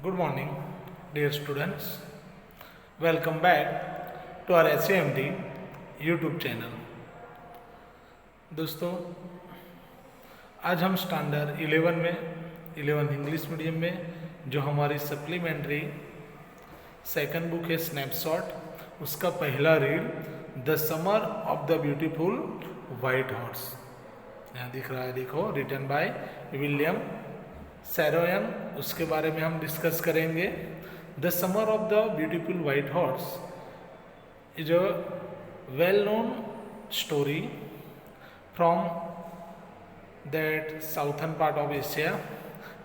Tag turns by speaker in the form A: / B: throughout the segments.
A: Good morning, dear students. Welcome back to our SAMT YouTube channel. दोस्तों, आज हम standard 11 में 11 इंग्लिश मीडियम में जो हमारी सप्लीमेंट्री सेकंड बुक है स्नैपशॉट, उसका पहला read the summer of the beautiful white horse, यहाँ दिख रहा है, देखो, रिटन बाय विलियम सैरोयन, उसके बारे में हम डिस्कस करेंगे। The summer of the beautiful white horse is a well known story from that southern part of Asia,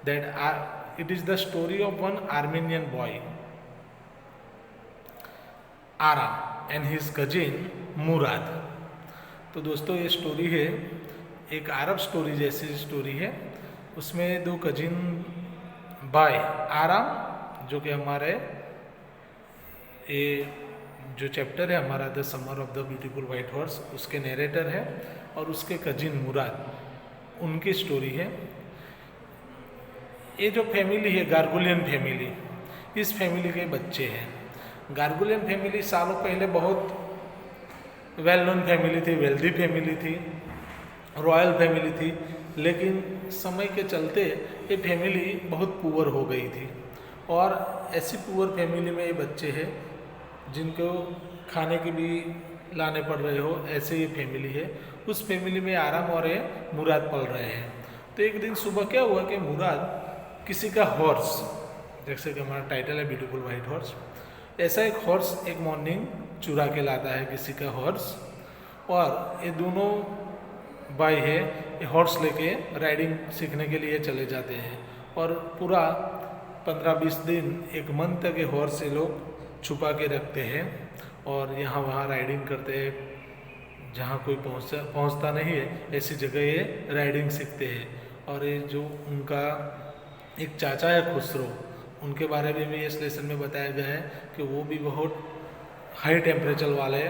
A: that it is the story of one Armenian boy आराम and his cousin मुराद। तो दोस्तों, ये story है एक अरब story जैसी story है। उसमें दो कजिन भाई आराम, जो कि हमारे ये जो चैप्टर है हमारा the summer of the beautiful white horse, उसके नरेटर है, और उसके कजिन मुराद, उनकी स्टोरी है। ये जो फैमिली है गार्गुलियन फैमिली, इस फैमिली के बच्चे हैं। गार्गुलियन फैमिली सालों पहले बहुत वेल नोन फैमिली थी, वेल्दी फैमिली थी, रॉयल फैमिली थी, लेकिन समय के चलते ये फैमिली बहुत पुअर हो गई थी। और ऐसी पुअर फैमिली में ये बच्चे हैं जिनको खाने के भी लाने पड़ रहे हो, ऐसे ये फैमिली है। उस फैमिली में आराम और ये मुराद पल रहे हैं। तो एक दिन सुबह क्या हुआ कि मुराद किसी का हॉर्स, जैसे कि हमारा टाइटल है ब्यूटीफुल वाइट हॉर्स, ऐसा एक हॉर्स एक मॉर्निंग चुरा के लाता है किसी का हॉर्स। और ये दोनों भाई है, ये हॉर्स लेके राइडिंग सीखने के लिए चले जाते हैं, और पूरा 15-20 दिन, एक मंथ तक ये हॉर्स ये लोग छुपा के रखते हैं और यहाँ वहाँ राइडिंग करते हैं। जहाँ कोई पहुँचता नहीं है ऐसी जगह ये राइडिंग सीखते हैं। और ये जो उनका एक चाचा है खुसरो, उनके बारे में भी इस लेसन में बताया गया है कि वो भी बहुत हाई टेम्परेचर वाले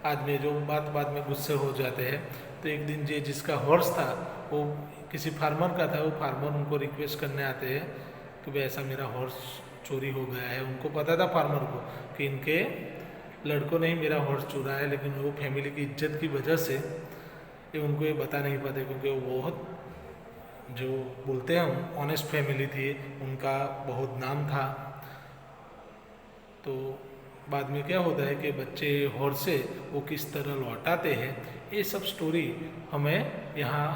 A: आदमी, जो बात में गुस्से हो जाते हैं। तो एक दिन ये जिसका हॉर्स था वो किसी फार्मर का था, वो फार्मर उनको रिक्वेस्ट करने आते हैं कि भाई ऐसा मेरा हॉर्स चोरी हो गया है। उनको पता था फार्मर को कि इनके लड़कों ने ही मेरा हॉर्स चुरा है, लेकिन वो फैमिली की इज्जत की वजह से ये उनको ये बता नहीं पाते, क्योंकि वो बहुत, जो बोलते हैं ऑनेस्ट फैमिली थी, उनका बहुत नाम था। तो बाद में क्या होता है कि बच्चे हॉर्स से वो किस तरह लौटाते हैं, ये सब स्टोरी हमें यहाँ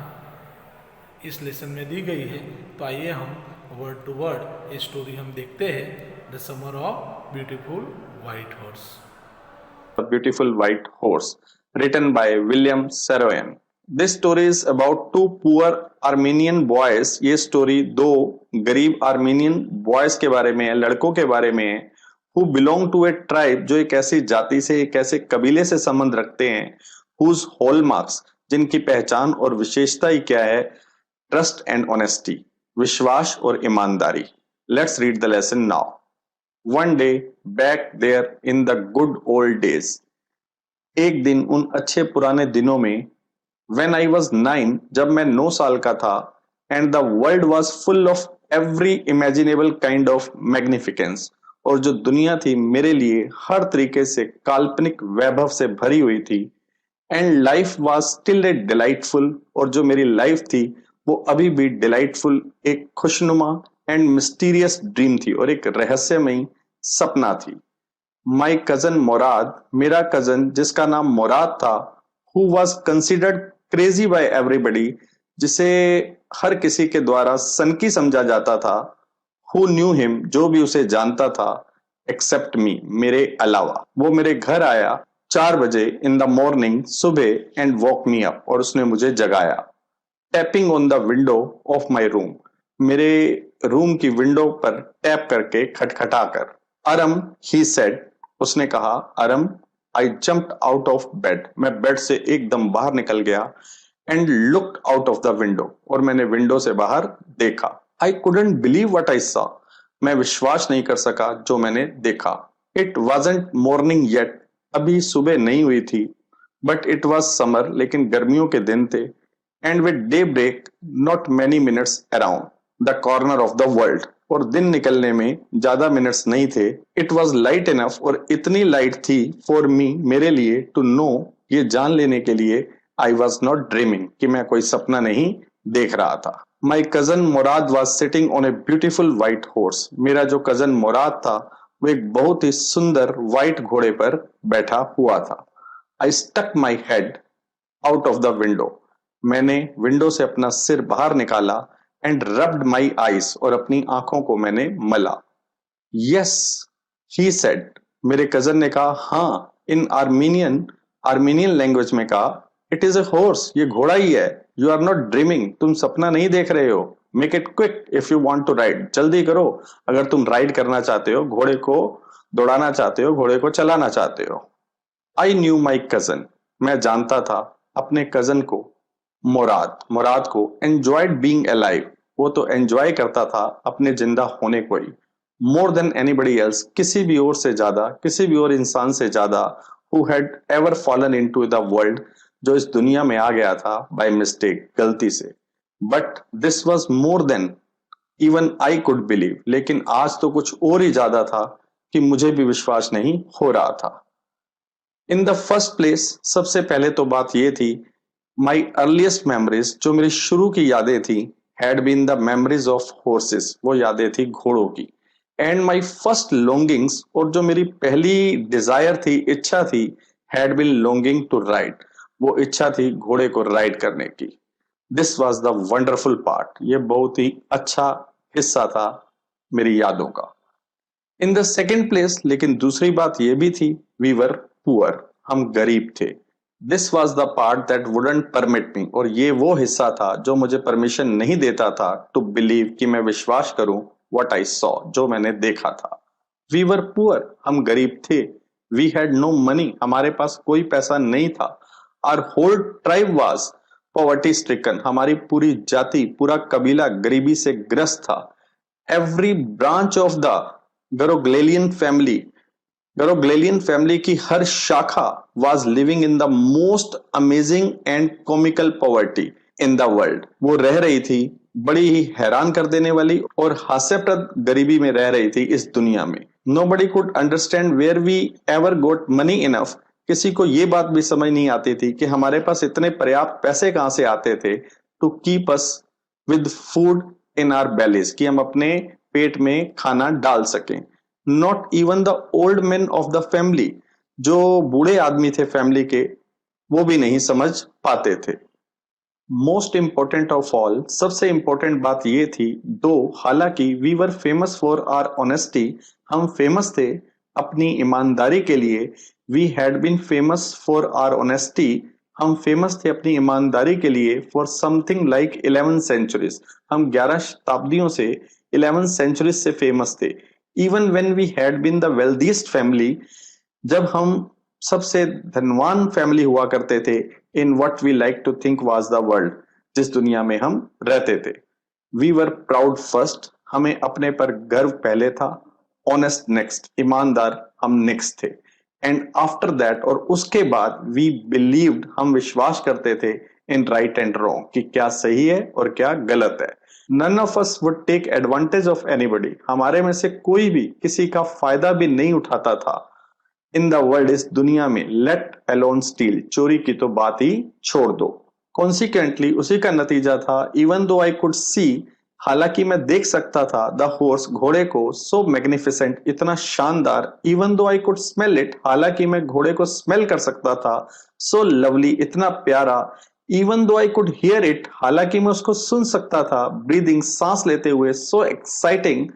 A: इस लेसन में दी गई है। तो आइए हम वर्ड टू वर्ड ये स्टोरी हम देखते हैं, the summer of beautiful white horse.
B: Beautiful White Horse, written by William Saroyan. This story is about two poor Armenian boys. ये स्टोरी दो गरीब आर्मेनियन बॉयज के बारे में है, लड़कों के बारे में है, who belong to a tribe, जो एक ऐसी जाति से, एक ऐसे कबीले से संबंध रखते हैं, whose hallmarks, जिनकी पहचान और विशेषता ही क्या है, ट्रस्ट एंड ऑनेस्टी, विश्वास और ईमानदारी। Let's read the lesson now. One day back there in the good old days, एक दिन उन अच्छे पुराने दिनों में, व्हेन आई वाज 9, जब मैं 9 साल का था, and the world was full of every imaginable kind of magnificence, और जो दुनिया थी मेरे लिए हर तरीके से काल्पनिक वैभव से भरी हुई थी, and life was still a delightful, और जो मेरी लाइफ थी वो अभी भी डिलाइटफुल, एक खुशनुमा एंड मिस्टीरियस ड्रीम थी, और एक रहस्यमयी सपना थी। माई कजन मुराद, मेरा कजन जिसका नाम मुराद था, who was considered crazy by everybody, जिसे हर किसी के द्वारा सनकी समझा जाता था, हु न्यू हिम, जो भी उसे जानता था, एक्सेप्ट मी, मेरे अलावा। वो मेरे घर आया 4 बजे इन द मॉर्निंग, सुबह, एंड वॉक मी अप, और उसने मुझे जगाया। Tapping on the window of my room, मेरे रूम की विंडो पर टैप करके, खटखटाकर। अरम, ही सेड, उसने कहा, अरम। आई जंप्ड आउट ऑफ बेड, मैं बेड से एकदम बाहर निकल गया, and looked out of the window, और मैंने विंडो से बाहर देखा। आई couldn't believe what I saw, मैं विश्वास नहीं कर सका जो मैंने देखा। इट वाजंट मॉर्निंग येट, अभी सुबह नहीं हुई थी, बट इट वॉज समर, लेकिन गर्मियों के दिन थे, and with daybreak not many minutes around the corner of the world, और दिन निकलने में ज्यादा मिनट्स नहीं थे। इट वॉज लाइट इनफ, और इतनी लाइट थी फॉर मी, मेरे लिए, टू नो, ये जान लेने के लिए, आई वॉज नॉट ड्रीमिंग, कि मैं कोई सपना नहीं देख रहा था। माई cousin Murad was sitting on a beautiful white horse. मेरा जो कजन मुराद था वो एक बहुत ही सुंदर व्हाइट घोड़े पर बैठा हुआ था। I stuck my head out of the window. मैंने विंडो से अपना सिर बाहर निकाला एंड रब्ड माई आईज, और अपनी आंखों को मैंने मला। यस, ही सेड, मेरे कजन ने कहा हाँ, इन आर्मीनियन लैंग्वेज में कहा, इट इज ए हॉर्स, ये घोड़ा ही है। यू आर नॉट ड्रीमिंग, तुम सपना नहीं देख रहे हो। Make it quick if you want to ride, जल्दी करो अगर तुम राइड करना चाहते हो, घोड़े को दौड़ाना चाहते हो, घोड़े को चलाना चाहते हो। आई न्यू माई कजन, मैं जानता था अपने कजन को, मुराद को, एंजॉयड बीइंग अलाइव, वो तो एंजॉय करता था अपने जिंदा होने को ही, मोर देन एनीबडी एल्स, किसी भी और से ज्यादा, किसी भी और इंसान से ज्यादा, who had ever fallen into the world, जो इस दुनिया में आ गया था बाय मिस्टेक, गलती से। But this was more than even I could believe, लेकिन आज तो कुछ और ही ज्यादा था कि मुझे भी विश्वास नहीं हो रहा था। इन द फर्स्ट प्लेस, सबसे पहले तो बात यह थी, माई अर्लीस्ट मेमोरीज, जो मेरी शुरू की यादें थी, had been the memories of horses, वो यादें थी घोड़ों की। एंड माई फर्स्ट लॉन्गिंग्स, और जो मेरी पहली डिजायर थी, इच्छा थी, had been longing to ride, वो इच्छा थी घोड़े को राइड करने की। This was the wonderful part, ये बहुत ही अच्छा हिस्सा था मेरी यादों का। इन द सेकेंड प्लेस, लेकिन दूसरी बात यह भी थी, वी वर पुअर, हम गरीब थे। This was the part that wouldn't permit me, और ये वो हिस्सा था जो मुझे परमिशन नहीं देता था टू बिलीव, कि मैं विश्वास करूं व्हाट आई सॉ, जो मैंने देखा था। वी वर पुअर, हम गरीब थे। वी हैड नो मनी, हमारे पास कोई पैसा नहीं था। Our whole tribe was poverty stricken, हमारी पूरी जाति, पूरा कबीला गरीबी से ग्रस्त था। Every branch of the Garoghlanian family की हर शाखा was living in the most amazing and comical poverty in the world, वो रह रही थी बड़ी ही हैरान कर देने वाली और हास्यप्रद गरीबी में रह रही थी इस दुनिया में। Nobody could understand where we ever got money enough, किसी को ये बात भी समझ नहीं आती थी कि हमारे पास इतने पर्याप्त पैसे कहां से आते थे to keep us with food in our bellies, कि हम अपने पेट में खाना डाल सकें। Not even the old man of the family, जो बूढ़े आदमी थे फैमिली के, वो भी नहीं समझ पाते थे। मोस्ट इंपॉर्टेंट ऑफ ऑल, सबसे इंपॉर्टेंट बात ये थी, दो हालांकि we were famous for our honesty, हम फेमस थे अपनी ईमानदारी के लिए। We had been famous for our honesty, हम फेमस थे अपनी ईमानदारी के लिए फॉर समथिंग लाइक 11 सेंचुरीज, हम 11 शताब्दियों से, 11 सेंचुरीज से फेमस थे। Even when we had been the wealthiest family, जब हम सबसे धनवान फैमिली हुआ करते थे, in what we like to think was the world, जिस दुनिया में हम रहते थे। वी वर प्राउड फर्स्ट, हमें अपने पर गर्व पहले था। ऑनेस्ट नेक्स्ट, ईमानदार हम नेक्स्ट थे। एंड आफ्टर दैट, और उसके बाद, वी बिलीव्ड, हम विश्वास करते थे, इन राइट एंड रॉन्ग, कि क्या सही है और क्या गलत है। None of us would take advantage of anybody, हमारे में से कोई भी किसी का फायदा भी नहीं उठाता था। इन द वर्ल्ड, इस दुनिया में, लेट अलोन स्टील, चोरी की तो बात ही छोड़ दो। कॉन्सिक्वेंटली, उसी का नतीजा था, even though I could see, हालांकि मैं देख सकता था, द हॉर्स, घोड़े को, सो मैग्निफिसेंट, इतना शानदार, even though I could smell it, हालांकि मैं घोड़े को स्मेल कर सकता था, सो लवली, इतना प्यारा, even though I could hear it, हालांकि मैं उसको सुन सकता था, ब्रीदिंग, सांस लेते हुए, so exciting,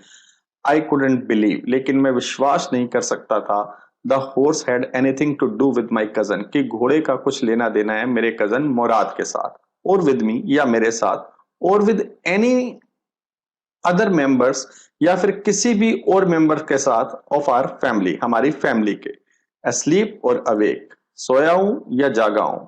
B: I couldn't believe, लेकिन मैं विश्वास नहीं कर सकता था, the horse had anything to do with my cousin, कि घोड़े का कुछ लेना देना है मेरे कजन मुराद के साथ, और विद मी, या मेरे साथ, और विद एनी अदर मेंबर्स, या फिर किसी भी और मेंबर के साथ ऑफ आवर फैमिली, हमारी फैमिली के। अस्लीप और अवेक, सोया हूं या जागा हूं।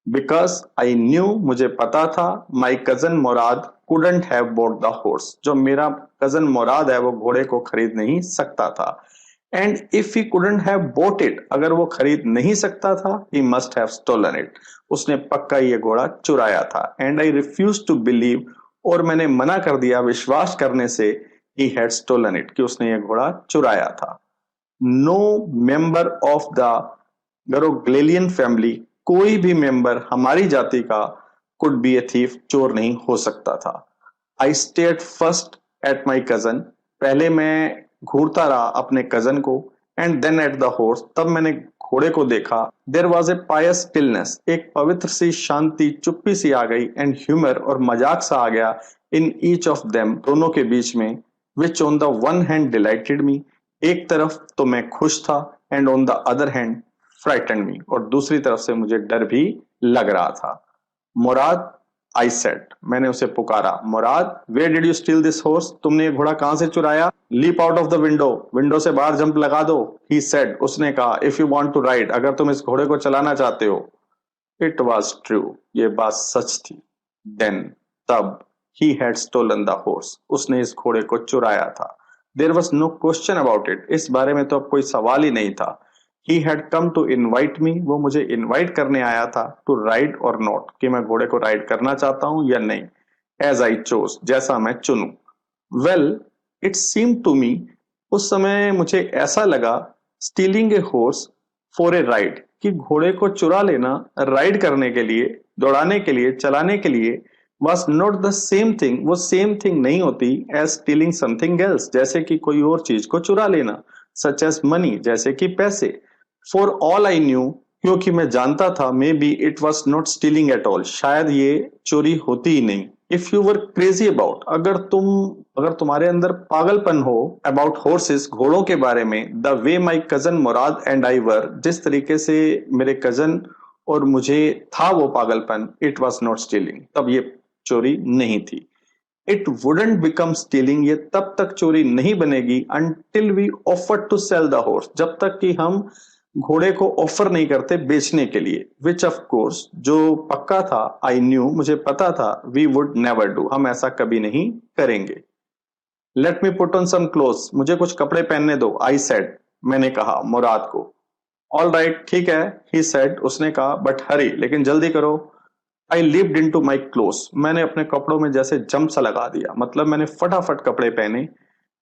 B: बिकॉज आई न्यू, मुझे पता था, माई cousin Murad couldn't have bought the horse, जो मेरा कजन मुराद है वो घोड़े को खरीद नहीं सकता था। And if he couldn't have bought it, अगर वो खरीद नहीं सकता था, he must have stolen it, उसने पक्का ये घोड़ा चुराया था। And I refuse to believe, और मैंने मना कर दिया विश्वास करने से, he had stolen it, कि उसने ये घोड़ा चुराया था. No member of the Garoglalian family, कोई भी मेंबर हमारी जाति का could be a thief, चोर नहीं हो सकता था. I stared first at my cousin, पहले मैं घूरता रहा अपने कजन को, and then at the horse, तब मैंने घोड़े को देखा. There was a pious stillness, एक पवित्र सी शांति, चुप्पी सी आ गई, and humor और मजाक सा आ गया in each of them, दोनों के बीच में, which on the one hand delighted me, एक तरफ तो मैं खुश था, and on the other hand frightened me, और दूसरी तरफ से मुझे डर भी लग रहा था. मुराद, I said, मैंने उसे पुकारा. मुराद, where did you steal this horse? तुमने ये घोड़ा कहां से चुराया? Leap out of the window, window से बाहर जंप लगा दो. He said, उसने कहा, if you want to ride, अगर तुम इस घोड़े को चलाना चाहते हो. It was true, ये बात सच थी. Then, तब, he had stolen the horse, उसने इस घोड़े को चुराया था. There was no question about it, इस बारे में तो अब कोई सवाल ही नहीं था. He had come to invite me, वो मुझे invite करने आया था, to ride or not, कि मैं घोड़े को राइड करना चाहता हूं या नहीं. As I chose, जैसा मैं चुनूं. Well, it seemed to me, उस समय मुझे ऐसा लगा, stealing a horse for a ride, कि घोड़े को चुरा लेना राइड करने के लिए, दौड़ाने के लिए, चलाने के लिए, was not the same thing, वो सेम थिंग नहीं होती as stealing something else, जैसे कि कोई और चीज को चुरा लेना, such as money, जैसे कि पैसे. For all I knew, क्योंकि मैं जानता था, maybe it was not stealing at all, शायद ये चोरी होती ही नहीं. If you were crazy about, अगर तुम्हारे अंदर पागलपन हो about horses, घोड़ों के बारे में, the way my cousin Murad and I were, जिस तरीके से मेरे कजन और मुझे था वो पागलपन, it was not stealing, तब ये चोरी नहीं थी. It wouldn't become stealing, ये तब तक चोरी नहीं बनेगी until we offered to sell the horse, जब तक कि हम घोड़े को ऑफर नहीं करते बेचने के लिए. Which of course, जो पक्का था, I knew, मुझे पता था, we would never do, हम ऐसा कभी नहीं करेंगे. Let me put on some clothes, मुझे कुछ कपड़े पहनने दो, I said, मैंने कहा मुराद को. All right, ठीक है, he said, उसने कहा, but hurry, लेकिन जल्दी करो. I leaped into my clothes, मैंने अपने कपड़ों में जैसे जंप सा लगा दिया, मतलब मैंने फटाफट कपड़े पहने.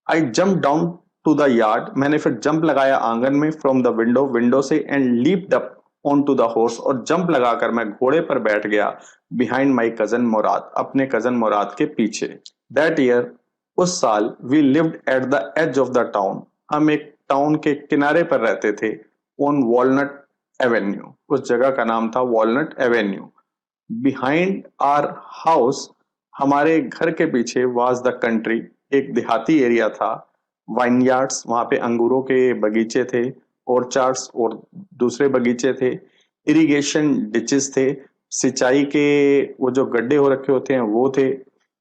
B: I jumped down to the yard, मैंने फिर जंप लगाया आंगन में, from the window, विंडो से, and leaped up onto the horse, और जंप लगाकर मैं घोड़े पर बैठ गया, behind my cousin Murad, अपने कजन मुराद के पीछे. That year, उस साल, we lived at the edge of the town, हम एक टाउन के किनारे पर रहते थे, on Walnut Avenue, उस जगह का नाम था Walnut Avenue. Behind our house, हमारे घर के पीछे was the country, एक देहाती एरिया था. वाइनयार्ड्स, वहां पे अंगूरों के बगीचे थे, ऑर्चार्ड्स और दूसरे बगीचे थे, इरिगेशन डिचेस थे, सिंचाई के वो जो गड्ढे हो रखे होते हैं वो थे,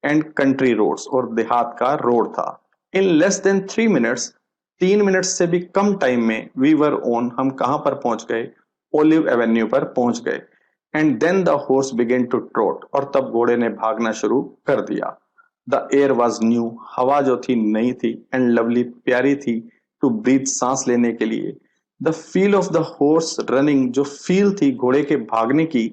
B: एंड कंट्री रोड्स, और देहात का रोड था. In less than 3 minutes, 3 minute से भी कम टाइम में, वी वर ऑन, हम कहां पर पहुंच गए? ओलिव एवेन्यू पर पहुंच गए. And then the horse began to trot, और तब घोड़े ने भागना शुरू कर दिया. द एयर वॉज न्यू, हवा जो थी नई थी, एंड लवली, प्यारी थी, टू ब्रीथ, सांस लेने के लिए. The feel of the horse running, जो फील थी घोड़े के भागने की,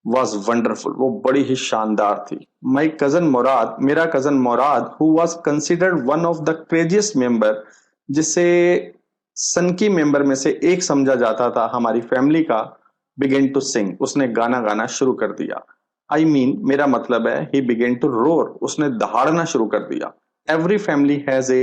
B: वॉज वंडरफुल, वो बड़ी ही शानदार थी. माई कजन मुराद, मेरा cousin Murad, who was considered one of the craziest member, जिसे सनकी मेंबर में से एक समझा जाता था हमारी फैमिली का, बिगेन टू सिंग, उसने गाना गाना शुरू कर दिया. I mean, मेरा मतलब है, he began to roar, उसने दहाड़ना शुरू कर दिया. Every family has a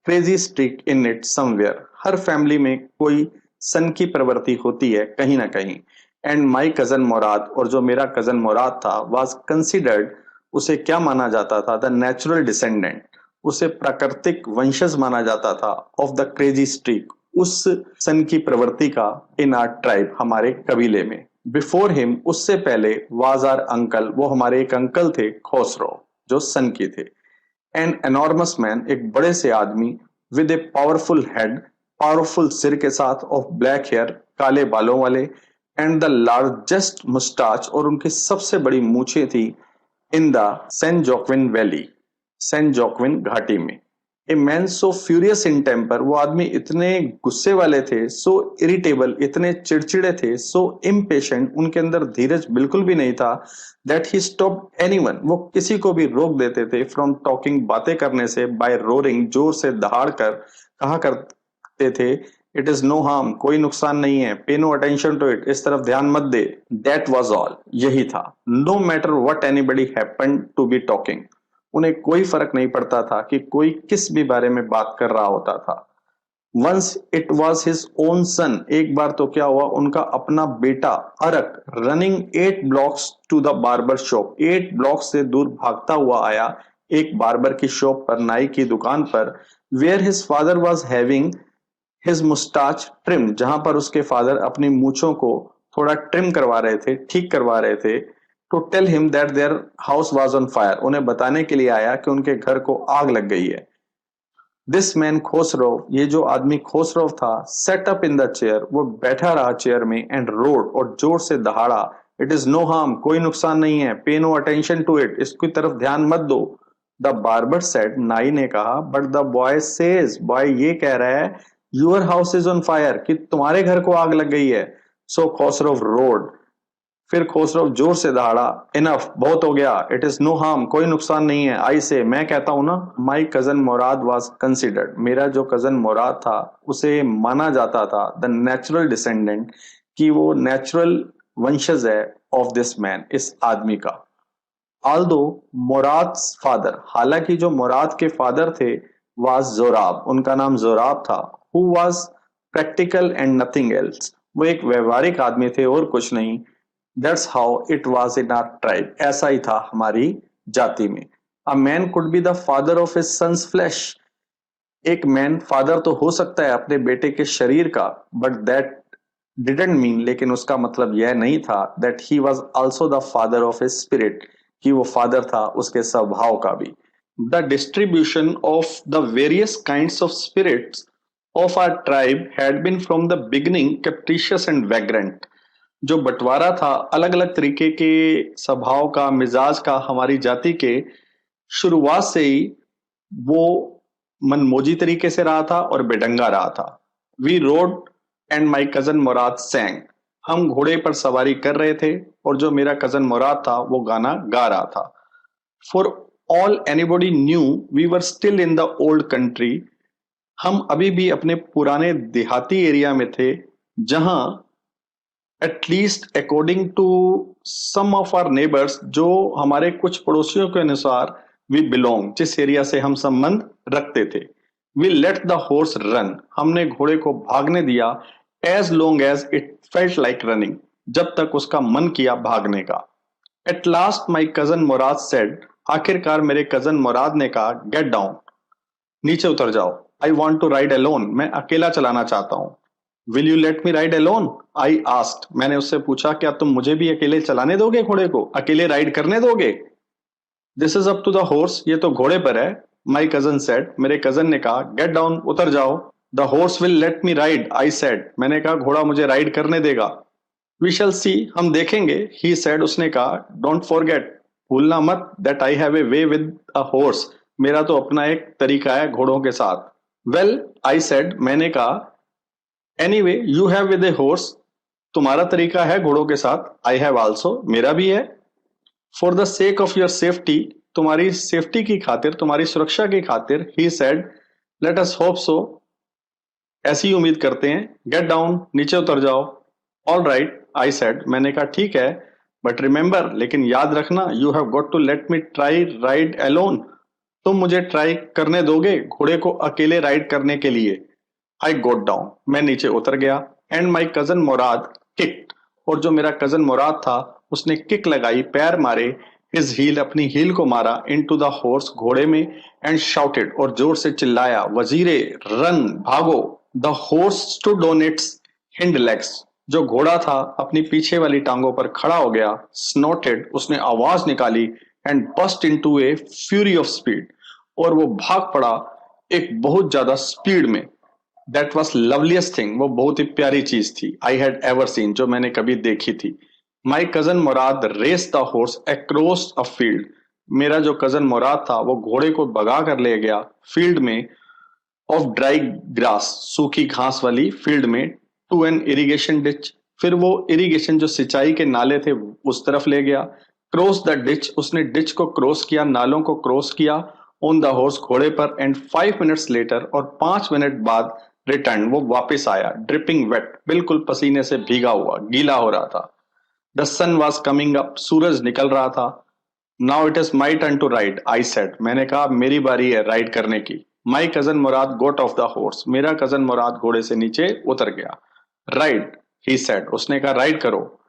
B: crazy streak in it somewhere, her family में कोई सन की प्रवृत्ति होती है कहीं ना कहीं. And my cousin मुराद, और जो मेरा कजन मुराद था, was considered, उसे क्या माना जाता था? The natural descendant, उसे प्राकृतिक वंशज माना जाता था, of the crazy streak, उस सन की प्रवृत्ति का, in our tribe, हमारे कबीले में. बिफोर हिम, उससे पहले, वाज आर अंकल, वो हमारे एक अंकल थे, खोसरो, जो सन की थे. एन एनॉर्मस मैन, एक बड़े से आदमी, with a powerful head, powerful सिर के साथ, ऑफ ब्लैक हेयर, काले बालों वाले, एंड द लार्जेस्ट मुस्टाच, और उनकी सबसे बड़ी मूछें थी, in the San Joaquin valley, San Joaquin घाटी में. A man so furious in temper, वो आदमी इतने गुस्से वाले थे, सो इरिटेबल, इतने चिड़चिड़े थे, सो इम्पेशेंट, उनके अंदर धीरज बिल्कुल भी नहीं था, दैट ही स्टॉप एनीवन, वो किसी को भी रोक देते थे, फ्रॉम टॉकिंग, बातें करने से, बाय रोरिंग, जोर से दहाड़ कर कहा करते थे, इट इज नो हार्म, कोई नुकसान नहीं है, पे नो अटेंशन टू इट, इस तरफ ध्यान मत दे, दैट वॉज ऑल, यही था। No matter what anybody happen to be talking, उन्हें कोई फर्क नहीं पड़ता था कि कोई किस भी बारे में बात कर रहा होता था। Once it was his own son, एक बार तो क्या हुआ, उनका अपना बेटा Arak running 8 blocks to the barber shop, 8 block से दूर भागता हुआ आया एक बार्बर की शॉप पर, नाई की दुकान पर, where his father was having his moustache trim, जहां पर उसके फादर अपनी मूछों को थोड़ा ट्रिम करवा रहे थे, ठीक करवा रहे थे, to tell him that their house was on fire, उन्हें बताने के लिए आया कि उनके घर को आग लग गई है। दिस मैन खोसरोव, ये जो आदमी खोसरोव था, set up in the chair, वो बैठा रहा चेयर में, एंड रोड, और जोर से दहाड़ा, इट इज नो हार्म, कोई नुकसान नहीं है, पे नो अटेंशन टू इट, इसकी तरफ ध्यान मत दो। द बार्बर सेड, नाई ने कहा, but the boy says, boy ये कह रहा है, your house is on fire, कि तुम्हारे घर को आग लग गई है। सो खोसरोव रोड, फिर खोसरोव जोर से दहाड़ा, इनफ, बहुत हो गया, इट इज नो हार्म, कोई नुकसान नहीं है, आई से, मैं कहता हूं ना। माई कजन मुराद वॉज कंसिडर्ड, मेरा जो कजन मुराद था उसे माना जाता था द नेचुरल डिसेंडेंट, कि वो नेचुरल वंशज है ऑफ दिस मैन, इस आदमी का। ऑल्दो मुराद फादर, हालांकि जो मुराद के फादर थे, वाज जोराब, उनका नाम जोराब था, who was practical and nothing else, वो एक व्यवहारिक आदमी थे और कुछ नहीं। That's how it was in our tribe, ऐसा ही था हमारी जाति में। A man could be the father of his sons flesh, एक मैन फादर तो हो सकता है अपने बेटे के शरीर का, बट दैट डिडंट मीन, लेकिन उसका मतलब यह नहीं था, that he was also the father of his spirit, कि वो फादर था उसके स्वभाव का भी। The distribution of the various kinds of spirits of our tribe had been from the beginning capricious and vagrant, जो बंटवारा था अलग अलग तरीके के स्वभाव का, मिजाज का, हमारी जाति के, शुरुआत से ही वो मनमोजी तरीके से रहा था और बेढंगा रहा था। We rode and my cousin Murad sang, हम घोड़े पर सवारी कर रहे थे और जो मेरा कजन मुराद था वो गाना गा रहा था। For all anybody knew we were still in the old country, हम अभी भी अपने पुराने देहाती एरिया में थे, जहां at least according to some of our neighbours, जो हमारे कुछ पड़ोसियों के अनुसार, वी बिलोंग, जिस एरिया से हम संबंध रखते थे। We let the horse run, हमने घोड़े को भागने दिया, as long as it felt like running, जब तक उसका मन किया भागने का। At last my cousin Murad said, आखिरकार मेरे कजन मुराद ने कहा, गेट डाउन, नीचे उतर जाओ, I want to ride alone, मैं अकेला चलाना चाहता हूं। Will you let me ride alone, I asked, मैंने उससे पूछा, क्या तुम मुझे भी अकेले चलाने दोगे, घोड़े को अकेले राइड करने दोगे। This is up to the horse, ये तो घोड़े पर है। माई कजन सेड, मेरे कजन ने कहा, गेट डाउन, उतर जाओ। The horse will let me ride, I said, मैंने कहा घोड़ा मुझे राइड करने देगा। वी शैल सी, हम देखेंगे। ही सेड, उसने कहा, डोंट फॉरगेट, भूलना मत, that I have a way with a horse, मेरा तो अपना एक तरीका है घोड़ों के साथ। वेल, आई सेड, मैंने कहा, anyway you have with a horse, तुम्हारा तरीका है घोड़ों के साथ, आई हैव आल्सो, मेरा भी है। For the sake of your safety, तुम्हारी सेफ्टी की खातिर, तुम्हारी सुरक्षा की खातिर, he said, let us hope so, ऐसी उम्मीद करते हैं। गेट डाउन, नीचे उतर जाओ। ऑल राइट, आई सेड, मैंने कहा ठीक है, बट रिमेंबर, लेकिन याद रखना, you have got to let me try ride alone, तुम मुझे ट्राई करने दोगे घोड़े को अकेले राइड करने के लिए। आई गोट डाउन, मैं नीचे उतर गया। And my cousin Murad kicked, और जो मेरा कजन मुराद था उसने किक लगाई, पैर मारे, हिज हील, अपनी हील को मारा, इनटू द हॉर्स, घोड़े में, एंड शाउटेड, और जोर से चिल्लाया, वजीरे, रन, भागो। The horse stood on it's hind legs, जो घोड़ा था अपनी पीछे वाली टांगों पर खड़ा हो गया। स्नोटेड, उसने आवाज निकाली, and bast into A fury of speed, और वो भाग पड़ा एक बहुत ज्यादा स्पीड में। दैट वॉज लवलीस्ट थिंग, वो बहुत ही प्यारी चीज थी, आई हैड एवर सीन, जो मैंने कभी देखी थी। My cousin Murad raced the horse across a field, मेरा जो कजन मुराद था वो घोड़े को भगा कर ले गया फील्ड में ऑफ ड्राई ग्रास, सूखी घास वाली फील्ड में, टू एन इरिगेशन डिच। फिर वो इरिगेशन जो सिंचाई के नाले थे उस तरफ ले गया। क्रॉस द डिच, उसने डिच को क्रॉस किया, नालों को क्रॉस किया ऑन द हॉर्स, घोड़े पर। एंड 5 मिनट्स लेटर, और 5 मिनट बाद रिटर्न, वो वापस आया, ड्रिपिंग वेट, बिल्कुल पसीने से भीगा हुआ, गीला हो रहा था। The sun was coming up, सूरज निकल रहा था। Now it is my turn to ride, I said, मैंने कहा मेरी बारी है राइड करने की। My cousin Mourad got off the horse, मेरा कजन मुराद घोड़े से नीचे उतर गया। राइड, ही सेड, उसने कहा राइड करो।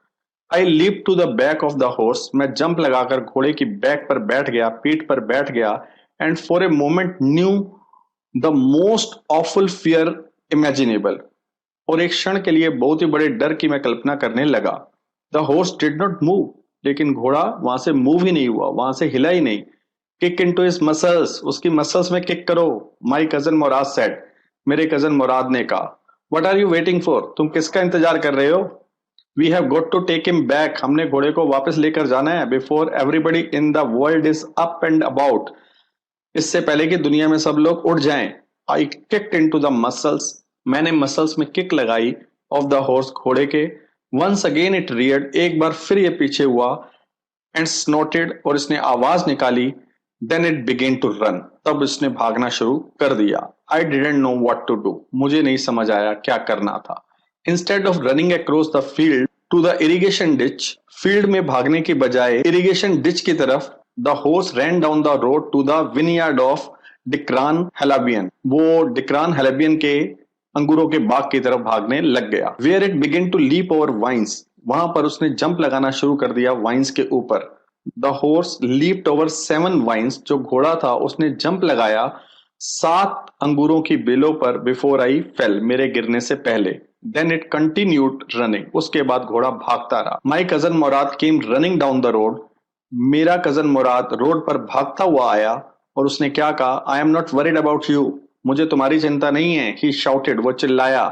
B: I leap to the back of the horse, मैं जंप लगाकर घोड़े की बैक पर बैठ गया, पीठ पर बैठ गया। And for a moment new the most awful fear imaginable, और एक क्षण के लिए बहुत ही बड़े डर की मैं कल्पना करने लगा। The horse did not move, लेकिन घोड़ा वहां से मूव ही नहीं हुआ, वहां से हिला ही नहीं। किक इनटू हिज मसल्स, उसकी मसल्स में किक करो। माय कजन मुराद सेड, मेरे कजन मुराद ने कहा। What are you waiting for, तुम किसका इंतजार कर रहे हो? We have got to take him back, हमने घोड़े को वापस लेकर जाना है। Before everybody in the world is up and about, इससे पहले कि दुनिया में सब लोग उठ जाएं। I kicked into the muscles, मैंने मसल्स में किक लगाई ऑफ द हॉर्स, घोड़े के। वंस अगेन इट रियर्ड, एक बार फिर ये पीछे हुआ। एंड स्नोटेड, और इसने आवाज निकाली। Then it began to run, तब इसने भागना शुरू कर दिया। I didn't know what to do, मुझे नहीं समझ आया क्या करना था। Instead of running across the field to the irrigation ditch, field में भागने की बजाय इरिगेशन डिच की तरफ, the horse ran down the road to the vineyard of Dikran Halabian, वो डिक्रान हेलाबियन के अंगूरों के बाग की तरफ भागने लग गया। Where it begin to leap over vines, वहां पर उसने जंप लगाना शुरू कर दिया वाइन्स के ऊपर। The horse leaped over 7 vines, जो घोड़ा था उसने जंप लगाया 7 अंगूरों की बेलों पर। बिफोर आई फेल, मेरे गिरने से पहले। देन इट कंटिन्यूड रनिंग, उसके बाद घोड़ा भागता रहा। My cousin Murad came running down the road, मेरा कजन मुराद रोड पर भागता हुआ आया, और उसने क्या कहा? I am not worried about you, मुझे तुम्हारी चिंता नहीं है। ही शाउटेड, वो चिल्लाया।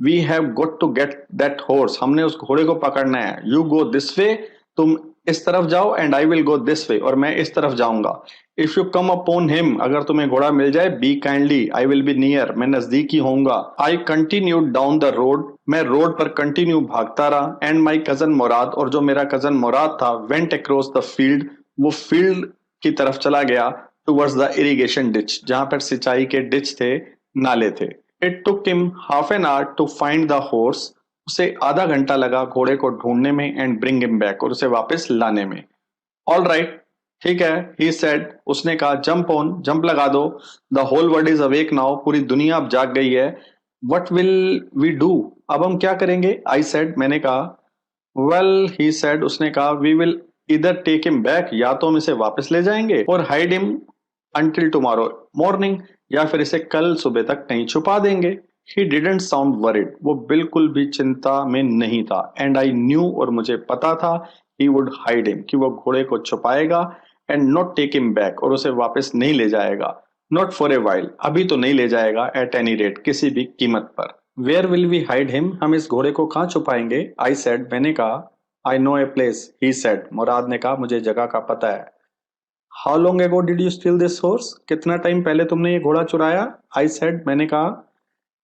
B: We have got to get that horse, हमने उस घोड़े को पकड़ना है। यू गो दिस वे, तुम इस तरफ जाओ, and I will go this way, और मैं इस तरफ जाऊंगा। If you come upon him, अगर तुम्हें घोड़ा मिल जाए, be kindly, I will be near, मैं नजदीक ही होऊंगा। I continued down the road, मैं रोड पर कंटिन्यू भागता रहा। एंड माई कजन मुराद, और जो मेरा कजन मुराद था, वेंट अक्रॉस द फील्ड, वो फील्ड की तरफ चला गया, टुवर्ड्स द इरिगेशन डिच, जहां पर सिंचाई के डिच थे, नाले थे। It took him half an hour to find the horse, उसे आधा घंटा लगा घोड़े को ढूंढने में, एंड ब्रिंग हिम बैक, और उसे वापस लाने में। ऑल राइट, ठीक है, ही सेड, उसने कहा। जंप ऑन, जंप लगा दो। The whole world is awake now, पूरी दुनिया अब जाग गई है। व्हाट विल वी डू, अब हम क्या करेंगे? आई सेड, मैंने कहा। वेल, ही सेड, उसने कहा, वी विल इधर टेक हिम बैक, या तो हम इसे वापस ले जाएंगे, और hide him until tomorrow morning, या फिर इसे कल सुबह तक कहीं छुपा देंगे। He didn't sound worried, वो बिल्कुल भी चिंता में नहीं था। एंड आई न्यू, और मुझे पता था, he would hide him, कि वो घोड़े को छुपाएगा, and not take him back, और उसे वापस नहीं ले जाएगा। नॉट फॉर ए वाइल, अभी तो नहीं ले जाएगा, एट एनी रेट, किसी भी कीमत पर। Where will we hide him, हम इस घोड़े को कहाँ छुपाएंगे? आई सेड, मैंने कहा। I know a place, he said, Mourad ने कहा, मुझे जगह का पता है। How long ago did you steal this horse, कितना टाइम पहले तुमने ये घोड़ा चुराया? आई सेड, मैंने कहा।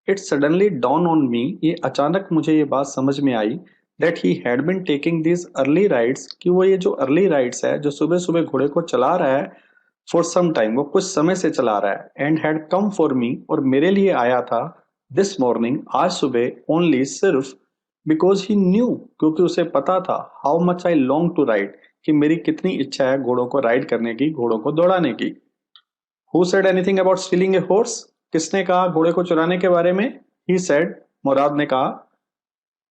B: It suddenly down on me, ये अचानक मुझे ये बात समझ में आई, that he had been taking these early rides, कि वो ये जो अर्ली राइड्स है, जो सुबह सुबह घोड़े को चला रहा है, फॉर सम टाइम, वो कुछ समय से चला रहा है। And had come for me, और मेरे लिए आया था, दिस मॉर्निंग, आज सुबह, ओनली, सिर्फ, बिकॉज ही न्यू, क्योंकि उसे पता था, how much I long to ride, कि मेरी कितनी इच्छा है घोड़ों को राइड करने की, घोड़ों को दौड़ाने की। Who said anything about stealing a horse, किसने कहा घोड़े को चुराने के बारे में? ही सेड, मुराद ने कहा।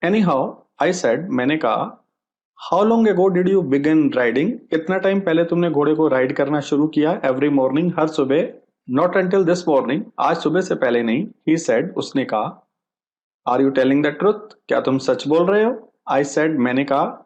B: एनी हाउ, आई सेड, मैंने कहा। How long ago did you begin riding, कितना टाइम पहले तुमने घोड़े को राइड करना शुरू किया? एवरी मॉर्निंग, हर सुबह। नॉट अंटिल दिस मॉर्निंग, आज सुबह से पहले नहीं। ही सेड, उसने कहा। Are you telling the truth, क्या तुम सच बोल रहे हो? आई सेड, मैंने कहा।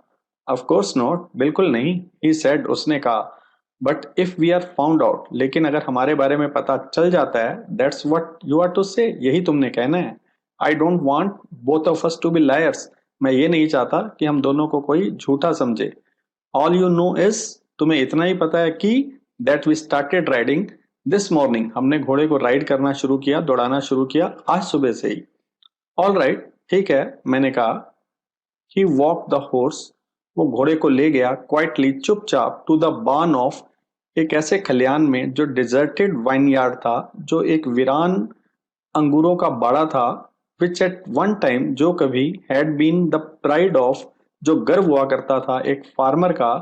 B: ऑफ कोर्स नॉट, बिल्कुल नहीं। ही सेड, उसने कहा। But if we are found out, लेकिन अगर हमारे बारे में पता चल जाता है, that's what you are to say, यही तुमने कहना है। I don't want both of us to be liars, मैं ये नहीं चाहता कि हम दोनों को कोई झूठा समझे। ऑल यू नो इज, तुम्हें इतना ही पता है कि that we started riding this morning. हमने घोड़े को राइड करना शुरू किया, दौड़ाना शुरू किया आज सुबह से ही. All right, ठीक है, मैंने कहा. He walked the horse. वो घोड़े को ले गया क्वाइटली, चुपचाप, टू द बार्न ऑफ, एक ऐसे खलियान में जो डिजर्टेड वाइनयार्ड था, जो एक वीरान अंगूरों का बाड़ा था, विच एट वन टाइम, जो कभी, had been the pride of, जो गर्व हुआ करता था एक फार्मर का,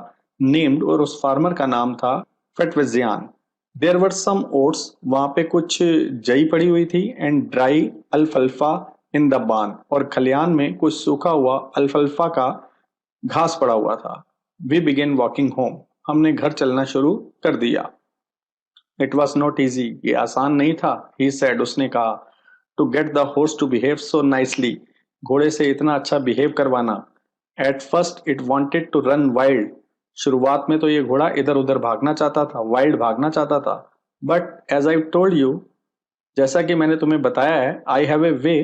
B: नेम्ड, और उस फार्मर का नाम था फेटवेजियान. देयर वर सम ओट्स, वहां पे कुछ जई पड़ी हुई थी, एंड ड्राई अल्फल्फा इन द बान, और खलियान में कुछ सूखा हुआ अल्फल्फा का घास पड़ा हुआ था. वी बिगेन वॉकिंग होम, हमने घर चलना शुरू कर दिया. इट वॉज नॉट ईजी, ये आसान नहीं था. ही सेड, उसने कहा, to get the horse to behave so nicely, घोड़े से इतना अच्छा बिहेव करवाना. At first it wanted to run wild, शुरुआत में तो ये घोड़ा इधर उधर भागना चाहता था, वाइल्ड भागना चाहता था. But as I told you, जैसा कि मैंने तुम्हें बताया है, I have a way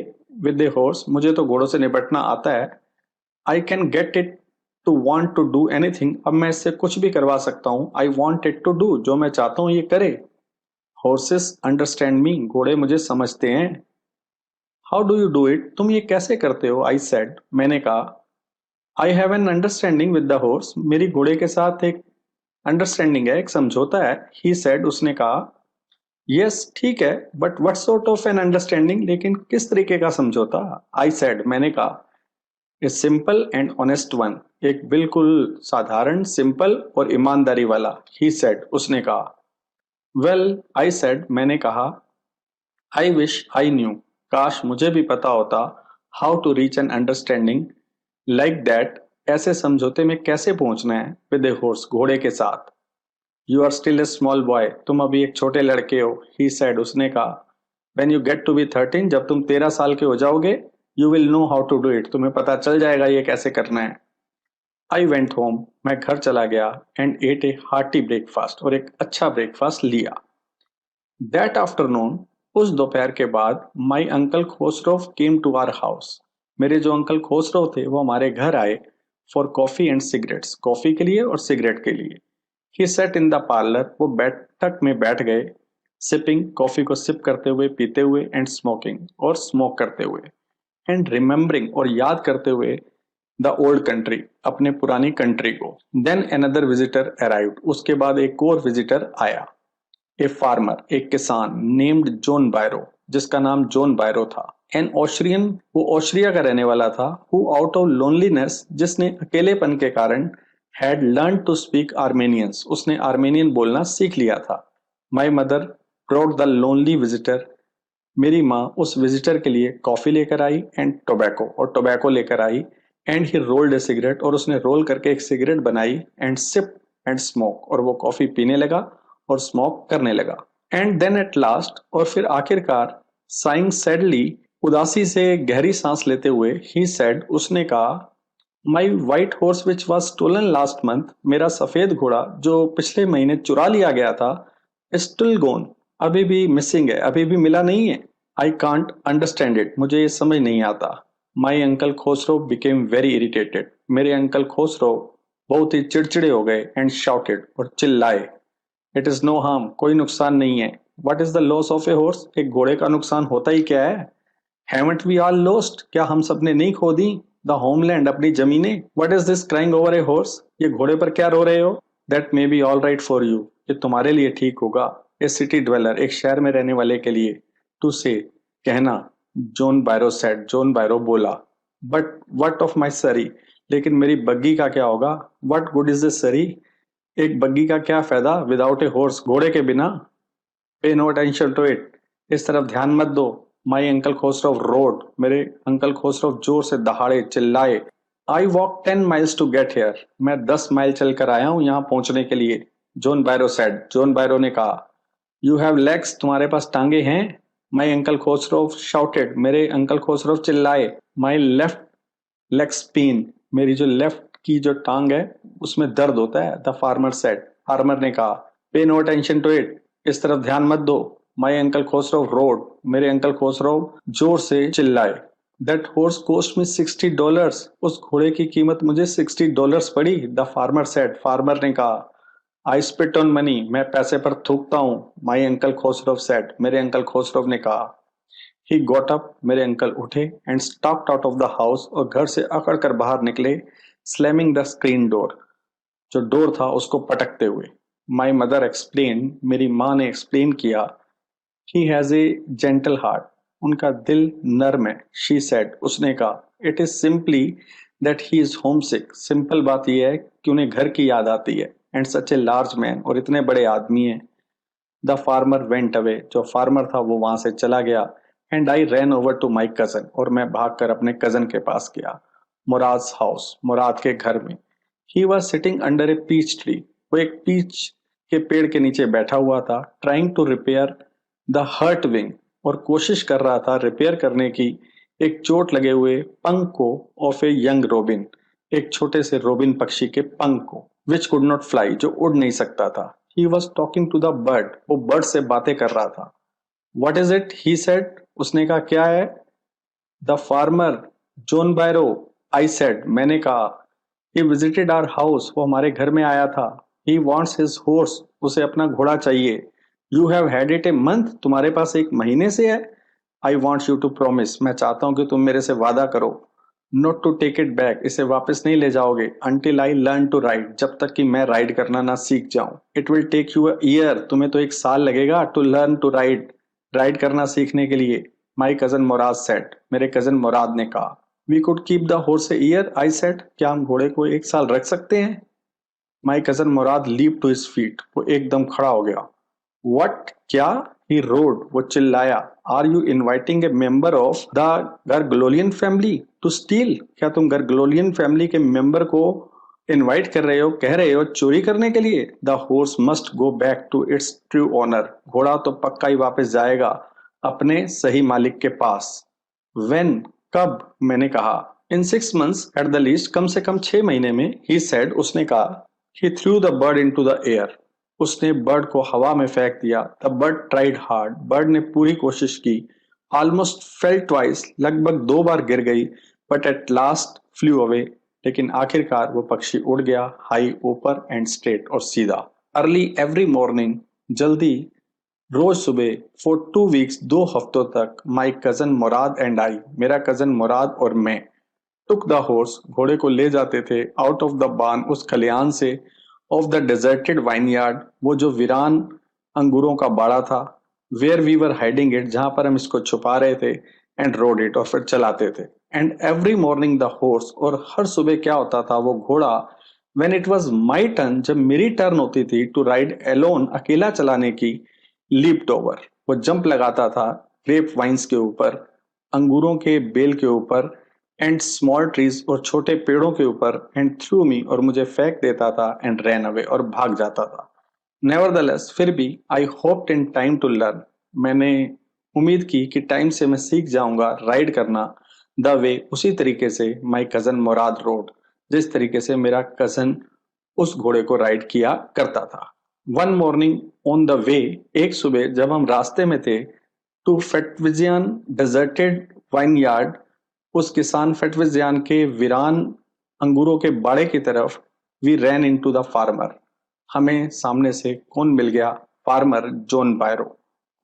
B: with the horse, मुझे तो घोड़ों से निपटना आता है. I can get it to want to do anything, अब मैं इससे कुछ भी करवा सकता हूं. I want it to do, जो मैं चाहता हूं ये करे. हॉर्सेस अंडरस्टैंड मी, घोड़े मुझे समझते हैं. How do you do it, तुम ये कैसे करते हो. आई सेड, मैंने कहा. I have an understanding with the horse, मेरी घोड़े के साथ एक अंडरस्टैंडिंग है, एक समझौता है. ही सेड, उसने कहा. यस, ठीक है, but what sort of an understanding, लेकिन किस तरीके का समझौता. आई सेड, मैंने कहा. A simple and honest one, एक बिल्कुल साधारण, सिंपल और ईमानदारी वाला. ही सेड, उसने कहा. वेल, आई सेड, मैंने कहा. आई विश आई न्यू, काश मुझे भी पता होता. How to reach an understanding like that, ऐसे समझौते में कैसे पहुंचना है. विद ए हॉर्स, घोड़े के साथ. You are still a small boy, तुम अभी एक छोटे लड़के हो. ही सेड, उसने कहा. When you get to be 13, जब तुम 13 साल के हो जाओगे, you will know how to do it, तुम्हें पता चल जाएगा ये कैसे करना है. आई वेंट होम, मैं घर चला गया. And ate a hearty breakfast, और एक अच्छा ब्रेकफास्ट लिया. दैट आफ्टरनून, उस दोपहर के बाद, my uncle Khosrove came to our house, मेरे जो अंकल खोसरोव थे वो हमारे घर आए. For coffee and cigarettes, coffee के लिए और सिगरेट के लिए. He sat in the parlour, वो बैठक में बैठ गए. सिपिंग, कॉफी को सिप करते हुए, पीते हुए. एंड स्मोकिंग, और स्मोक करते हुए. एंड रिमेम्बरिंग, और याद करते हुए, द ओल्ड कंट्री, अपने पुरानी कंट्री को. देन अनदर विजिटर अराइव्ड, उसके बाद एक और विजिटर आया. ए फार्मर, एक किसान, नेम्ड जॉन बायरो, जिसका नाम जॉन बायरो था. एन ऑस्ट्रियन, वो ऑस्ट्रिया का रहने वाला था. हु आउट ऑफ लोनलीनेस, जिसने अकेलेपन के कारण, had learn to speak Armenians, उसने आर्मेनियन बोलना सीख लिया था. My mother brought the lonely visitor, मेरी माँ उस विजिटर के लिए कॉफी लेकर आई. एंड टोबैको, और टोबैको लेकर आई. And he rolled a cigarette, और उसने रोल करके एक सिगरेट बनाई. एंड सिप एंड स्मोक, और वो कॉफी पीने लगा और स्मोक करने लगा. एंड देन एट लास्ट, और फिर आखिरकार, साइंग सैडली, उदासी से गहरी सांस लेते हुए, ही सेड, उसने कहा. My white horse which was stolen last month, मेरा सफेद घोड़ा जो पिछले महीने चुरा लिया गया था, स्टिल गोन, अभी भी मिसिंग है, अभी भी मिला नहीं है. आई कांट अंडरस्टैंड इट, मुझे ये समझ नहीं आता. My uncle Khosrove became very irritated, मेरे अंकल खोसरो बहुत ही चिड़चिड़े हो गए. एंड शाउटेड, और चिल्लाए. इट इज नो हार्म, कोई नुकसान नहीं है. What is the loss of a horse, एक घोड़े का नुकसान होता ही क्या है. हैवंट वी ऑल लॉस्ट, क्या हम सबने नहीं खो दी द होमलैंड, अपनी जमीनें. What is this crying over a horse, ये घोड़े पर क्या रो रहे हो. That may be all right for you, ये तुम्हारे लिए ठीक होगा. ए सिटी ड्वेलर, एक शहर में रहने वाले के लिए. टू से, कहना. जॉन बायरो सेड, जॉन बायरो बोला. बट व्हाट ऑफ माई सरी, लेकिन मेरी बग्गी का क्या होगा. व्हाट गुड इज दिस सरी, एक बग्गी का क्या फायदा. विदाउट ए हॉर्स, घोड़े के बिना. पे नो अटेंशन टू इट, इस तरफ ध्यान मत दो. माई अंकल खोसरोव रोड, मेरे अंकल खोसरोव जोर से दहाड़े, चिल्लाए. I walk 10 miles to get here, मैं 10 माइल चलकर आया हूं यहां पहुंचने के लिए. जॉन बायरो सेड, जॉन बायरो ने कहा. यू हैव लेग्स, तुम्हारे पास टांगे हैं. माई अंकल खोसरोव शाउटेड, मेरे अंकल खोसरोव चिल्लाए. माई लेफ्ट लेग स्पिन, मेरी जो लेफ्ट की जो टांग है उसमें दर्द होता है. द फार्मर सेड, फार्मर ने कहा. पे नो अटेंशन टू इट, इस तरफ ध्यान मत दो. माई अंकल खोसरोव रोड, मेरे अंकल खोसरोव जोर से चिल्लाए. दैट हॉर्स कोस्ट मी $60, उस घोड़े की कीमत मुझे $60 पड़ी. द फार्मर सेड, फार्मर ने कहा. आई स्पिट ऑन मनी, मैं पैसे पर थूकता हूँ। माई अंकल खोसरव सेड, मेरे अंकल खोसरव ने कहा। ही गॉट अप, मेरे अंकल उठे, and stopped out of the house, और घर से अकड़ कर बाहर निकले, स्लैमिंग द स्क्रीन डोर, जो डोर था उसको पटकते हुए। माई मदर एक्सप्लेन, मेरी माँ ने एक्सप्लेन किया। He has a gentle heart, उनका दिल नर्म है। शी सेड, उसने कहा। It is simply that he is home sick, simple बात यह है कि उन्हें घर की याद आती है। And such a large man, और इतने बड़े आदमी हैं। द फार्मर वेंट अवे, जो फार्मर था वो वहां से चला गया। And I ran over to my cousin, और मैं भागकर अपने कजन के पास गया। मुराद हाउस, मुराद के घर में। He was sitting under a peach tree, वो एक पीच के पेड़ के नीचे बैठा हुआ था। Trying to repair the hurt wing, और कोशिश कर रहा था रिपेयर करने की एक चोट लगे हुए पंख को, ऑफ ए यंग रोबिन, एक छोटे से रोबिन पक्षी के पंख को, विच कुड नॉट फ्लाई, जो उड़ नहीं सकता था। He was talking to the bird, वो बर्ड से बातें कर रहा था। What is it, he said, उसने कहा क्या है। The farmer, John Byro, I said, मैंने कहा। ही विजिटेड आवर हाउस, वो हमारे घर में आया था। ही वॉन्ट्स हिज हॉर्स, उसे अपना घोड़ा चाहिए। You have had it a month, तुम्हारे पास एक महीने से है। I want you to promise, मैं चाहता हूं कि तुम मेरे से वादा करो। Not to take it back, इसे वापस नहीं ले जाओगे। Until I learn to ride, जब तक कि मैं राइड करना ना सीख जाऊं। It will take you a year, तुम्हें तो एक साल लगेगा। To learn to ride, ride करना सीखने के लिए। माई कजन मुराद सेट, मेरे कजन मुराद ने कहा। We could keep the horse a year, I said, क्या हम घोड़े को एक साल रख सकते हैं। My cousin Mourad leap to his feet, वो एकदम खड़ा हो गया। वट, क्या। ही रोड, वो चिल्लाया। Are you inviting a member of the Garoghlanian family to steal, क्या तुम गर्गलोलियन फैमिली के मेंबर को इनवाइट कर रहे हो, कह रहे हो चोरी करने के लिए। The horse must go back to its true owner, घोड़ा तो पक्का ही वापस जाएगा अपने सही मालिक के पास। वेन, कब, मैंने कहा। In 6 months at the least, कम से कम 6 महीने में। ही सेड, उसने कहा। He threw the bird in to the air, उसने बर्ड को हवा में फेंक दिया। The bird tried hard, bird ने पूरी कोशिश की। ऑलमोस्ट फेल ट्वाइस, लगभग 2 बार गिर गई। But at last flu away, लेकिन आखिरकार वो पक्षी उड़ गया, हाई, ऊपर, एंड स्ट्रेट, और सीधा। अर्ली एवरी मॉर्निंग, जल्दी, रोज सुबह, फॉर 2 weeks, 2 हफ्तों तक। माई कजन मुराद एंड आई, मेरा कजन मुराद और मैं, टुक द हॉर्स, घोड़े को ले जाते थे, आउट ऑफ द बान, उस खलियान से, ऑफ द डेजर्टेड वाइनयार्ड, वो जो वीरान अंगूरों का बाड़ा था, where we were hiding it, जहां पर हम इसको छुपा रहे थे, एंड रोड इट, और फिर चलाते थे। And every morning the horse, और हर सुबह क्या होता था, वो घोड़ा, when it was my turn, जब मेरी टर्न होती थी, टू राइड एलोन, अकेला चलाने की, लीप्ड ओवर, वो जंप लगाता था ग्रेप वाइन्स के ऊपर, अंगूरों के बेल के ऊपर, एंड स्मॉल ट्रीज, और छोटे पेड़ों के ऊपर, एंड थ्रू मी, और मुझे फेंक देता था, एंड रैन अवे, और भाग जाता था। नेवरदलेस, फिर भी, I hoped in time to learn, मैंने उम्मीद की कि टाइम से मैं सीख जाऊंगा राइड करना, द वे, उसी तरीके से, माई कजन मुराद रोड, जिस तरीके से मेरा कजन उस घोड़े को राइड किया करता था। One morning on the way, एक सुबह जब हम रास्ते में थे, टू फेटविजियन डेजर्टेड वाइन यार्ड, उस किसान फेटविजियन के वीरान अंगूरों के बाड़े की तरफ, वी रैन इन टू द फार्मर, हमें सामने से कौन मिल गया, farmer John Byro,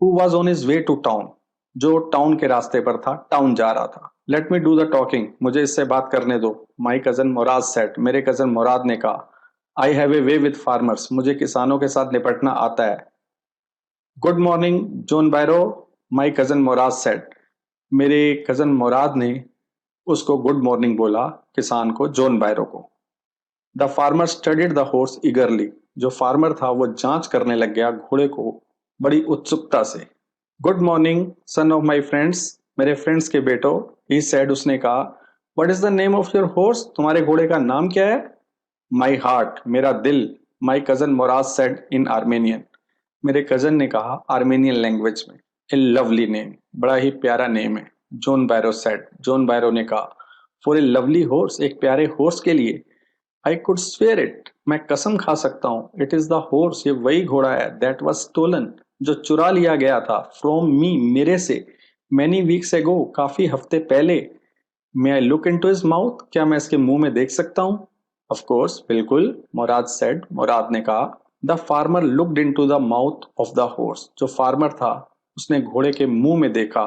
B: who was on his way to town, जो टाउन के रास्ते पर था, टाउन जा रहा था। Let me do the talking, मुझे इससे बात करने दो। माई कजन मुराद सेट, मेरे कजन मुराद ने कहा। I have a way with farmers, मुझे किसानों के साथ निपटना आता है। Good morning John Byro, my cousin Mourad said, मेरे कजन मुराद ने उसको गुड मॉर्निंग बोला, किसान को, जॉन बायरो को। The farmer studied the horse ईगरली, जो फार्मर था वो जांच करने लग गया घोड़े को बड़ी उत्सुकता से। Good morning son of my friends, मेरे फ्रेंड्स के बेटो, ही सेड, उसने कहा। What is the name of your horse, तुम्हारे घोड़े का नाम क्या है। माई हार्ट, मेरा दिल, माई cousin Murad said in Armenian, मेरे कजन ने कहा आर्मेनियन लैंग्वेज में। ए लवली नेम, बड़ा ही प्यारा नेम है। जॉन बायरो सेड, जॉन बायरो ने कहा। फॉर ए लवली हॉर्स, एक प्यारे हॉर्स के लिए। आई कुड स्वेयर इट, मैं कसम खा सकता हूँ। इट इज द हॉर्स, ये वही घोड़ा है, दैट वॉज स्टोलन, जो चुरा लिया गया था, फ्रॉम मी, मेरे से, मैनी वीक्स एगो, काफी हफ्ते पहले। May I look into his mouth, क्या मैं इसके मुंह में देख सकता हूँ। ऑफ कोर्स, बिल्कुल, मुराद सेड, मुराद ने कहा। The farmer looked into the mouth of the horse. जो फार्मर था उसने घोड़े के मुंह में देखा.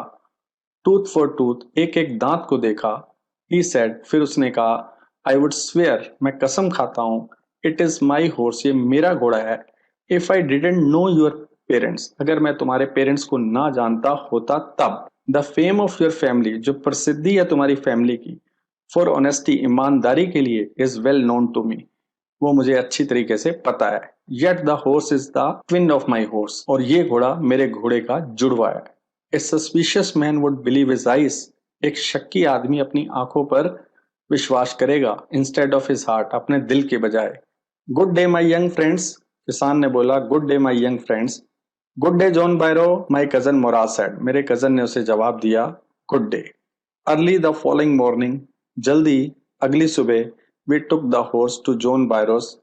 B: टूथ फॉर टूथ, एक एक दांत को देखा. ही सेड, फिर उसने कहा, आई वुड स्वेयर, मैं कसम खाता हूं, इट इज माई हॉर्स, ये मेरा घोड़ा है. If I didn't know your parents, अगर मैं तुम्हारे पेरेंट्स को ना जानता होता तब. The fame of your family, जो प्रसिद्धि है तुम्हारी फैमिली की, फॉर ऑनेस्टी, ईमानदारी के लिए, is well known to me, वो मुझे अच्छी तरीके से पता है. Yet the horse is the twin of my horse, और ये घोड़ा मेरे घोड़े का जुड़वा है. A suspicious man would believe his eyes, एक शक्की आदमी अपनी आंखों पर विश्वास करेगा, इंस्टेड ऑफ हिज हार्ट, अपने दिल के बजाय. Good day my young friends, किसान ने बोला, good day my young friends. Good day John Byro, my cousin Mourad said, मेरे कजन ने उसे जवाब दिया, good day. Early the following morning, जल्दी अगली सुबह, we took the horse to John Byro's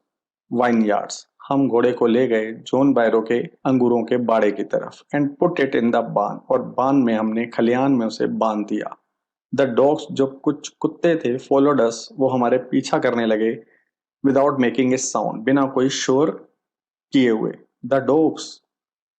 B: vineyards, हम घोड़े को ले गए जॉन बायरो के अंगूरों के बाड़े की तरफ. And put it in the बान, और बान में हमने, खलियान में उसे बांध दिया. द डॉग्स, जो कुछ कुत्ते थे, फॉलोड अस, वो हमारे पीछा करने लगे, विदाउट मेकिंग ए साउंड, बिना कोई शोर किए हुए. द डॉग्स,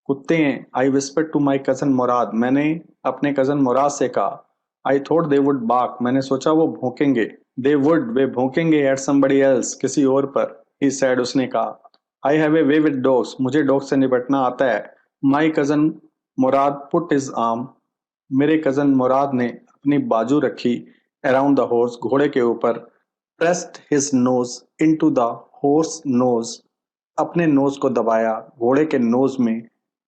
B: कुत्ते हैं. I whisper to my cousin Mourad, मैंने अपने कजन मुराद से कहा. I thought they would bark, मैंने सोचा वो भौंकेंगे. दे वुड, वे भौंकेंगे एट समबडी एल्स, किसी और पर. ही सेड, उसने कहा. I have a way with dogs, मुझे डॉग से निपटना आता है. My cousin Mourad put his arm, मेरे कजन मुराद ने अपनी बाजू रखी, अराउंड द हॉर्स, घोड़े के ऊपर. Pressed his nose into the horse nose, अपने नोज को दबाया घोड़े के नोज में.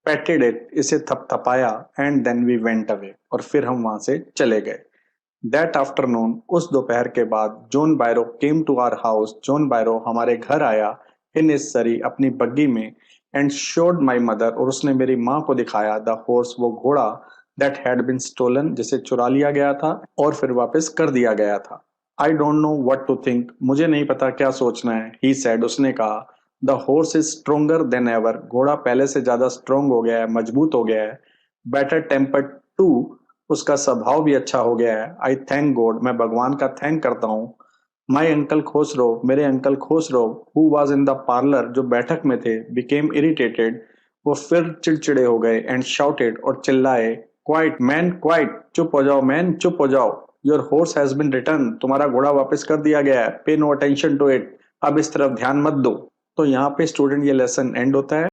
B: पेटेड इट, इसे थपथपाया. And then we went away, और फिर हम वहां से चले गए. दैट आफ्टरनून, उस दोपहर के बाद, John Byro came to our house, John Byro हमारे घर आया, इन इज सरी, अपनी बग्गी में. एंड शोड माई मदर, और उसने मेरी माँ को दिखाया, द हॉर्स, वो घोड़ा, दैट हैड बीन स्टोलन, जिसे चुरा लिया गया था और फिर वापस कर दिया गया था. I don't know what to think, मुझे नहीं पता क्या सोचना है. ही सेड, उसने कहा. The horse is stronger then ever, घोड़ा पहले से ज्यादा स्ट्रोंग हो गया है, मजबूत हो गया है. बेटर टेम्पर्ड टू, उसका स्वभाव भी अच्छा हो गया है. आई थैंक गॉड, मैं भगवान का थैंक करता हूँ. माई अंकल खोसरो, मेरे uncle Khosrove, who was in the parlour, जो बैठक में थे, बिकेम इरिटेटेड, वो फिर चिड़चिड़े हो गए. एंड शाउटेड, और चिल्लाए, क्वाइट मैन क्वाइट, चुप हो जाओ मैन, चुप हो जाओ. Your horse has been return, तुम्हारा घोड़ा वापस कर दिया गया है. पे नो अटेंशन टू इट, अब इस तरफ ध्यान मत दो. तो यहाँ पे स्टूडेंट ये लेसन एंड होता है.